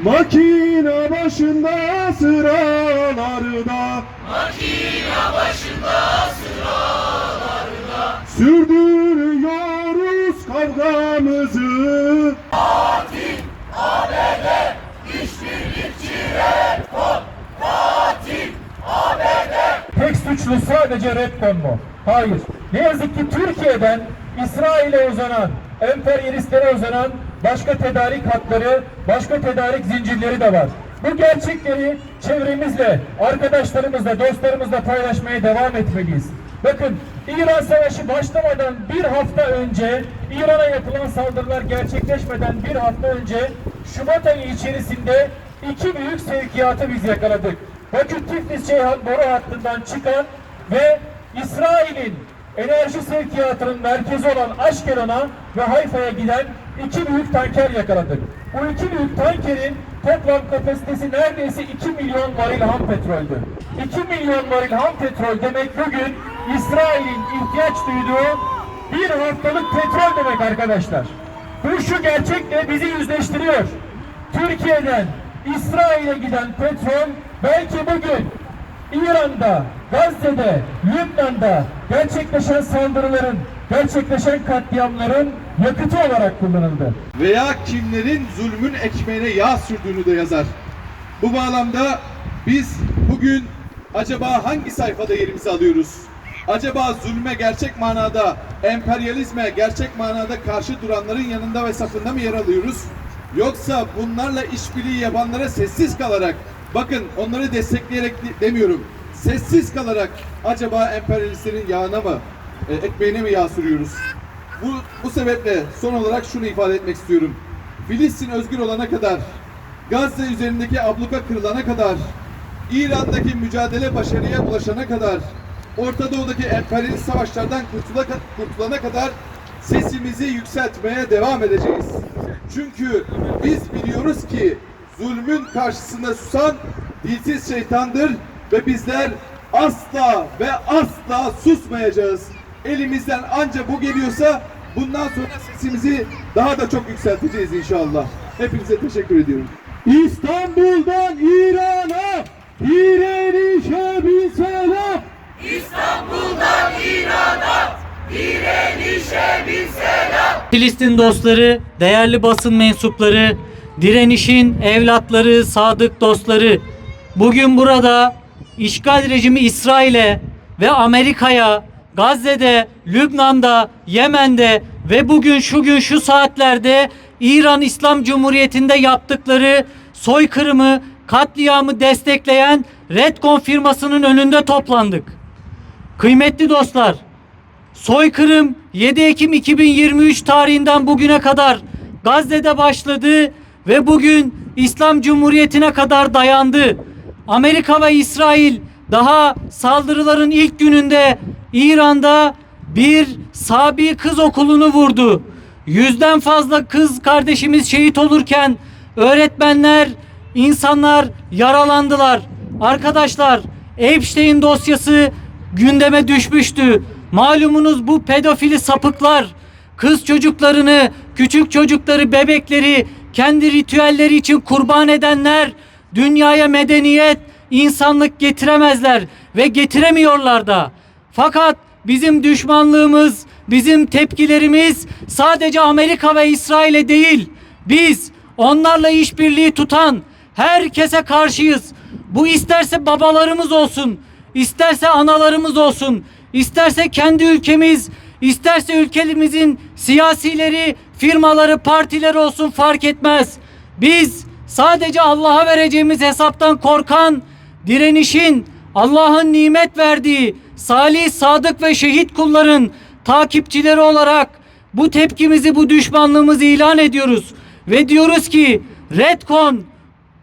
Makine başında sıralarda, Makine başında sıralarda sürdürüyoruz kavgamızı. Katil ABD, işbirlikçi Redcon. Katil ABD. Tek suçlu sadece Redcon mu? Hayır. Ne yazık ki Türkiye'den İsrail'e uzanan, emperyalistlere uzanan başka tedarik hatları, başka tedarik zincirleri de var. Bu gerçekleri çevremizle, arkadaşlarımızla, dostlarımızla paylaşmaya devam etmeliyiz. Bakın, İran Savaşı başlamadan bir hafta önce, İran'a yapılan saldırılar gerçekleşmeden bir hafta önce Şubat ayı içerisinde iki büyük sevkiyatı biz yakaladık. Bakü-Tiflis-Ceyhan boru hattından çıkan ve İsrail'in enerji sevkiyatının merkezi olan Aşkelon'a ve Hayfa'ya giden iki büyük tanker yakaladık. Bu iki büyük tankerin toplam kapasitesi neredeyse 2 milyon varil ham petroldü. 2 milyon varil ham petrol demek bugün İsrail'in ihtiyaç duyduğu bir haftalık petrol demek arkadaşlar. Bu şu gerçekle bizi yüzleştiriyor. Türkiye'den İsrail'e giden petrol belki bugün İran'da, Gazze'de, Lübnan'da gerçekleşen saldırıların, gerçekleşen katliamların yakıtı olarak kullanıldı. Veya kimlerin zulmün ekmeğine yağ sürdüğünü de yazar. Bu bağlamda biz bugün acaba hangi sayfada yerimizi alıyoruz? Acaba zulme gerçek manada, emperyalizme gerçek manada karşı duranların yanında ve safında mı yer alıyoruz? Yoksa bunlarla işbirliği yapanlara sessiz kalarak, bakın onları destekleyerek demiyorum, sessiz kalarak acaba emperyalistlerin yağına mı, ekmeğine mi yağ sürüyoruz? Bu sebeple son olarak şunu ifade etmek istiyorum. Filistin özgür olana kadar, Gazze üzerindeki abluka kırılana kadar, İran'daki mücadele başarıya ulaşana kadar, Orta Doğu'daki emperyalist savaşlardan kurtulana kadar sesimizi yükseltmeye devam edeceğiz. Çünkü biz biliyoruz ki zulmün karşısında susan dilsiz şeytandır ve bizler asla ve asla susmayacağız. Elimizden ancak bu geliyorsa bundan sonra sesimizi daha da çok yükselteceğiz inşallah. Hepinize teşekkür ediyorum. İstanbul'dan İran'a direnişe bir selam. İstanbul'dan İran'a direnişe bir selam. Filistin dostları, değerli basın mensupları, direnişin evlatları, sadık dostları, bugün burada işgal rejimi İsrail'e ve Amerika'ya, Gazze'de, Lübnan'da, Yemen'de ve bugün şu saatlerde İran İslam Cumhuriyeti'nde yaptıkları soykırımı, katliamı destekleyen Redcon firmasının önünde toplandık. Kıymetli dostlar, soykırım 7 Ekim 2023 tarihinden bugüne kadar Gazze'de başladı ve bugün İslam Cumhuriyeti'ne kadar dayandı. Amerika ve İsrail daha saldırıların ilk gününde İran'da bir Sabi kız okulunu vurdu. 100'den fazla kız kardeşimiz şehit olurken öğretmenler, insanlar yaralandılar. Arkadaşlar, Epstein dosyası gündeme düşmüştü. Malumunuz bu pedofili sapıklar kız çocuklarını, küçük çocukları, bebekleri kendi ritüelleri için kurban edenler dünyaya medeniyet, insanlık getiremezler ve getiremiyorlar da. Fakat bizim düşmanlığımız, bizim tepkilerimiz sadece Amerika ve İsrail'e değil, biz onlarla işbirliği tutan herkese karşıyız. Bu isterse babalarımız olsun, isterse analarımız olsun, isterse kendi ülkemiz, isterse ülkemizin siyasileri, firmaları, partileri olsun fark etmez. Biz sadece Allah'a vereceğimiz hesaptan korkan, direnişin, Allah'ın nimet verdiği salih, sadık ve şehit kulların takipçileri olarak bu tepkimizi, bu düşmanlığımızı ilan ediyoruz. Ve diyoruz ki Redcon,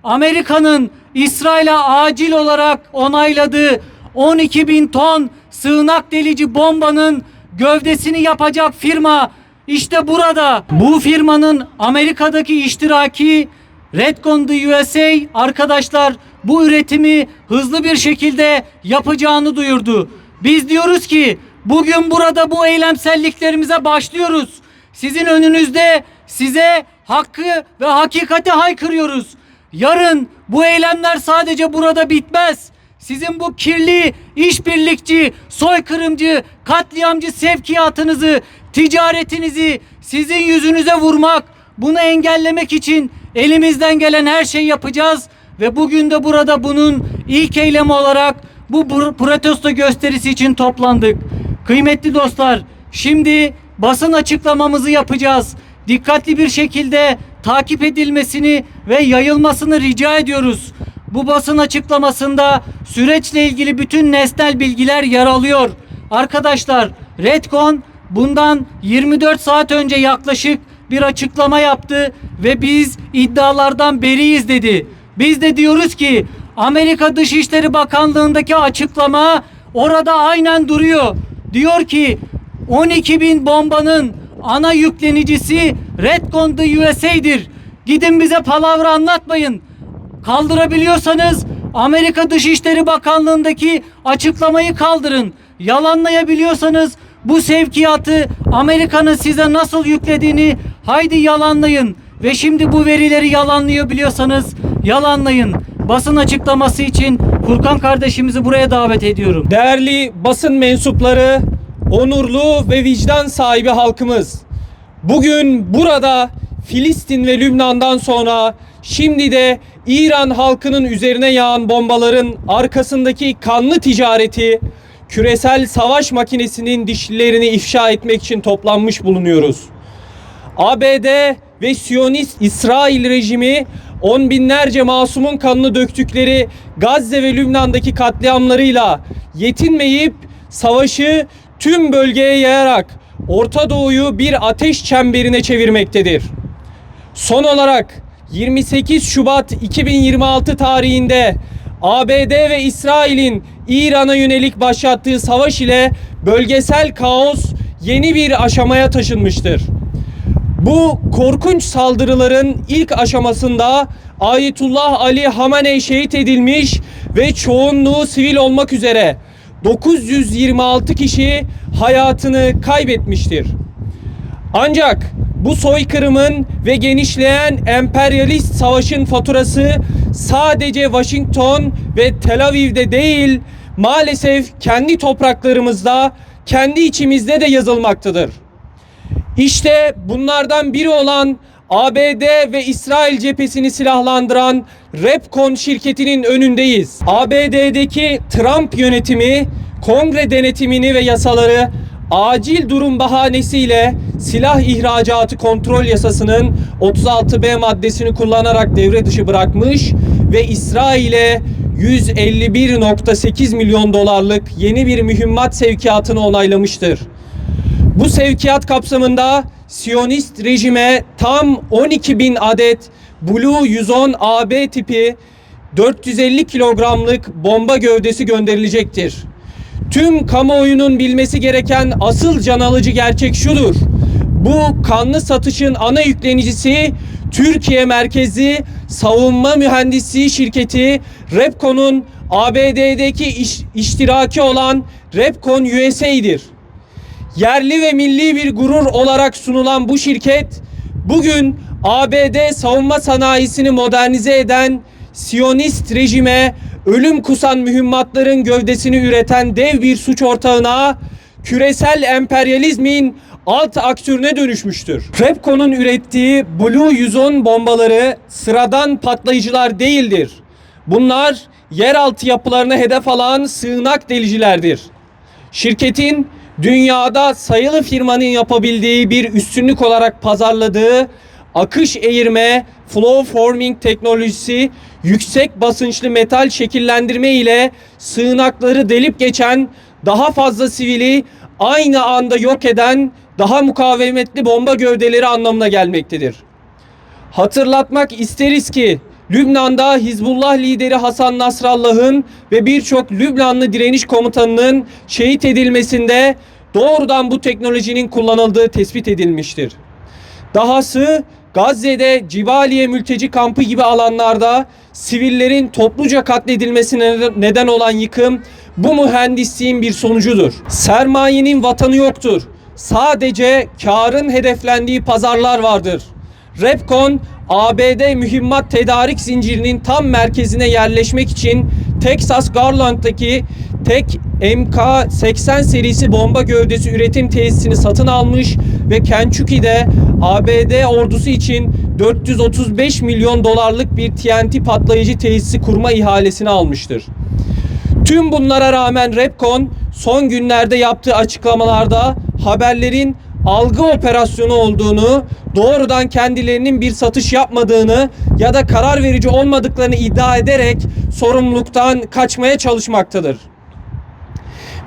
Amerika'nın İsrail'e acil olarak onayladığı 12.000 ton sığınak delici bombanın gövdesini yapacak firma işte burada. Bu firmanın Amerika'daki iştiraki Redcon the USA arkadaşlar bu üretimi hızlı bir şekilde yapacağını duyurdu. Biz diyoruz ki bugün burada bu eylemselliklerimize başlıyoruz. Sizin önünüzde size hakkı ve hakikati haykırıyoruz. Yarın bu eylemler sadece burada bitmez. Sizin bu kirli, işbirlikçi, soykırımcı, katliamcı sevkiyatınızı, ticaretinizi sizin yüzünüze vurmak, bunu engellemek için elimizden gelen her şeyi yapacağız ve bugün de burada bunun ilk eylemi olarak bu protesto gösterisi için toplandık. Kıymetli dostlar, şimdi basın açıklamamızı yapacağız. Dikkatli bir şekilde takip edilmesini ve yayılmasını rica ediyoruz. Bu basın açıklamasında süreçle ilgili bütün nesnel bilgiler yer alıyor. Arkadaşlar, Redcon bundan 24 saat önce yaklaşık bir açıklama yaptı ve biz iddialardan beriyiz dedi. Biz de diyoruz ki Amerika Dışişleri Bakanlığı'ndaki açıklama orada aynen duruyor. Diyor ki 12.000 bombanın ana yüklenicisi Redcon the USA'dir. Gidin bize palavra anlatmayın. Kaldırabiliyorsanız Amerika Dışişleri Bakanlığı'ndaki açıklamayı kaldırın. Yalanlayabiliyorsanız bu sevkiyatı Amerika'nın size nasıl yüklediğini haydi yalanlayın. Ve şimdi bu verileri yalanlıyor biliyorsanız yalanlayın. Basın açıklaması için Furkan kardeşimizi buraya davet ediyorum. Değerli basın mensupları, onurlu ve vicdan sahibi halkımız, bugün burada Filistin ve Lübnan'dan sonra şimdi de İran halkının üzerine yağan bombaların arkasındaki kanlı ticareti, küresel savaş makinesinin dişlilerini ifşa etmek için toplanmış bulunuyoruz. ABD ve Siyonist İsrail rejimi on binlerce masumun kanını döktükleri Gazze ve Lübnan'daki katliamlarıyla yetinmeyip savaşı tüm bölgeye yayarak Orta Doğu'yu bir ateş çemberine çevirmektedir. Son olarak 28 Şubat 2026 tarihinde ABD ve İsrail'in İran'a yönelik başlattığı savaş ile bölgesel kaos yeni bir aşamaya taşınmıştır. Bu korkunç saldırıların ilk aşamasında Ayetullah Ali Hamenei şehit edilmiş ve çoğunluğu sivil olmak üzere 926 kişi hayatını kaybetmiştir. Ancak bu soykırımın ve genişleyen emperyalist savaşın faturası sadece Washington ve Tel Aviv'de değil, maalesef kendi topraklarımızda, kendi içimizde de yazılmaktadır. İşte bunlardan biri olan ABD ve İsrail cephesini silahlandıran Repkon şirketinin önündeyiz. ABD'deki Trump yönetimi kongre denetimini ve yasaları acil durum bahanesiyle silah ihracatı kontrol yasasının 36B maddesini kullanarak devre dışı bırakmış ve İsrail'e 151,8 milyon dolarlık yeni bir mühimmat sevkiyatını onaylamıştır. Bu sevkiyat kapsamında Siyonist rejime tam 12.000 adet Blue 110 AB tipi 450 kilogramlık bomba gövdesi gönderilecektir. Tüm kamuoyunun bilmesi gereken asıl can alıcı gerçek şudur: bu kanlı satışın ana yüklenicisi Türkiye merkezli savunma mühendisliği şirketi Repcon'un ABD'deki iştiraki olan Repcon USA'dir. Yerli ve milli bir gurur olarak sunulan bu şirket bugün ABD savunma sanayisini modernize eden Siyonist rejime ölüm kusan mühimmatların gövdesini üreten dev bir suç ortağına, küresel emperyalizmin alt aktörüne dönüşmüştür. Repcon'un ürettiği Blue 110 bombaları sıradan patlayıcılar değildir. Bunlar yeraltı yapılarına hedef alan sığınak delicilerdir. Şirketin dünyada sayılı firmanın yapabildiği bir üstünlük olarak pazarladığı akış eğirme, flow forming teknolojisi, yüksek basınçlı metal şekillendirme ile sığınakları delip geçen, daha fazla sivili aynı anda yok eden daha mukavemetli bomba gövdeleri anlamına gelmektedir. Hatırlatmak isteriz ki Lübnan'da Hizbullah lideri Hasan Nasrallah'ın ve birçok Lübnanlı direniş komutanının şehit edilmesinde doğrudan bu teknolojinin kullanıldığı tespit edilmiştir. Dahası Gazze'de Cibaliye mülteci kampı gibi alanlarda sivillerin topluca katledilmesine neden olan yıkım bu mühendisliğin bir sonucudur. Sermayenin vatanı yoktur. Sadece karın hedeflendiği pazarlar vardır. Repkon, ABD mühimmat tedarik zincirinin tam merkezine yerleşmek için Texas Garland'daki tek MK-80 serisi bomba gövdesi üretim tesisini satın almış ve Kentucky'de ABD ordusu için 435 milyon dolarlık bir TNT patlayıcı tesisi kurma ihalesini almıştır. Tüm bunlara rağmen Repkon son günlerde yaptığı açıklamalarda haberlerin algı operasyonu olduğunu, doğrudan kendilerinin bir satış yapmadığını ya da karar verici olmadıklarını iddia ederek sorumluluktan kaçmaya çalışmaktadır.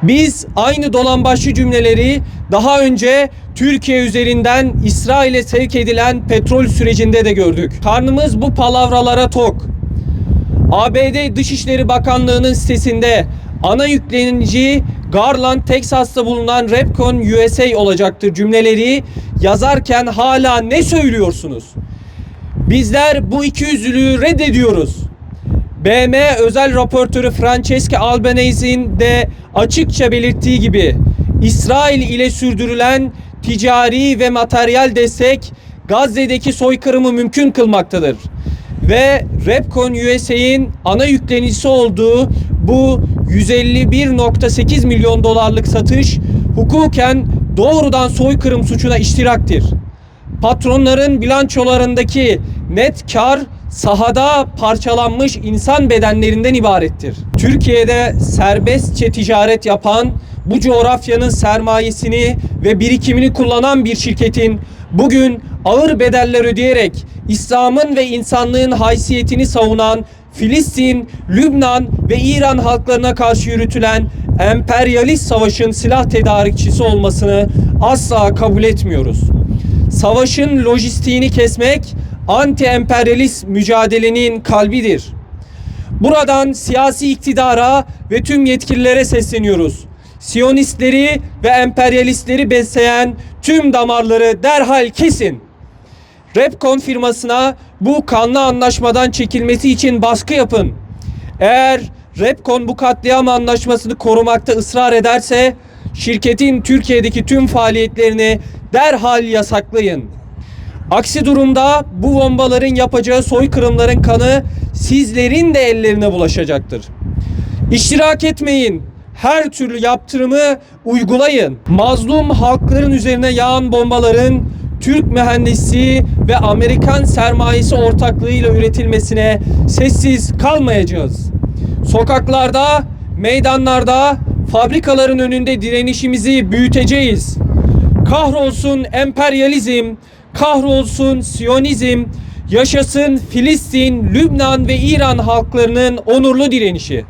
Biz aynı dolambaçlı cümleleri daha önce Türkiye üzerinden İsrail'e sevk edilen petrol sürecinde de gördük. Karnımız bu palavralara tok. ABD Dışişleri Bakanlığı'nın sitesinde ana yüklenici Garland, Texas'ta bulunan Repkon USA olacaktır cümleleri yazarken hala ne söylüyorsunuz? Bizler bu ikiyüzlülüğü reddediyoruz. BM özel raportörü Francesca Albanese'nin de açıkça belirttiği gibi İsrail ile sürdürülen ticari ve materyal destek Gazze'deki soykırımı mümkün kılmaktadır. Ve Repkon USA'nin ana yüklenicisi olduğu bu 151.8 milyon dolarlık satış hukuken doğrudan soykırım suçuna iştiraktir. Patronların bilançolarındaki net kar sahada parçalanmış insan bedenlerinden ibarettir. Türkiye'de serbestçe ticaret yapan, bu coğrafyanın sermayesini ve birikimini kullanan bir şirketin bugün ağır bedeller ödeyerek İslam'ın ve insanlığın haysiyetini savunan Filistin, Lübnan ve İran halklarına karşı yürütülen emperyalist savaşın silah tedarikçisi olmasını asla kabul etmiyoruz. Savaşın lojistiğini kesmek anti-emperyalist mücadelenin kalbidir. Buradan siyasi iktidara ve tüm yetkililere sesleniyoruz. Siyonistleri ve emperyalistleri besleyen tüm damarları derhal kesin. Repkon firmasına bu kanlı anlaşmadan çekilmesi için baskı yapın. Eğer Repkon bu katliam anlaşmasını korumakta ısrar ederse şirketin Türkiye'deki tüm faaliyetlerini derhal yasaklayın. Aksi durumda bu bombaların yapacağı soykırımların kanı sizlerin de ellerine bulaşacaktır. İştirak etmeyin. Her türlü yaptırımı uygulayın. Mazlum halkların üzerine yağan bombaların Türk mühendisliği ve Amerikan sermayesi ortaklığıyla üretilmesine sessiz kalmayacağız. Sokaklarda, meydanlarda, fabrikaların önünde direnişimizi büyüteceğiz. Kahrolsun emperyalizm, kahrolsun Siyonizm, yaşasın Filistin, Lübnan ve İran halklarının onurlu direnişi.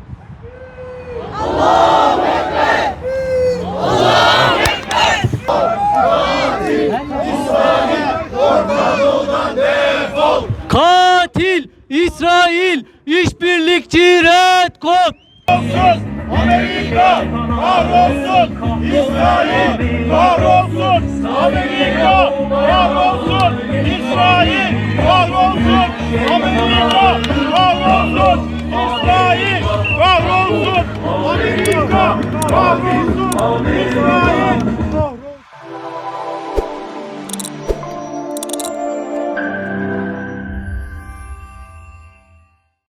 Allahu Ekber! Allahu Ekber! Katil İsrail işbirlikçi Redkon! Amerika kahrolsun! İsrail kahrolsun! Amerika kahrolsun! İsrail kahrolsun! Amerika kahrolsun! İsrail kahrolsun! Amerika kahrolsun!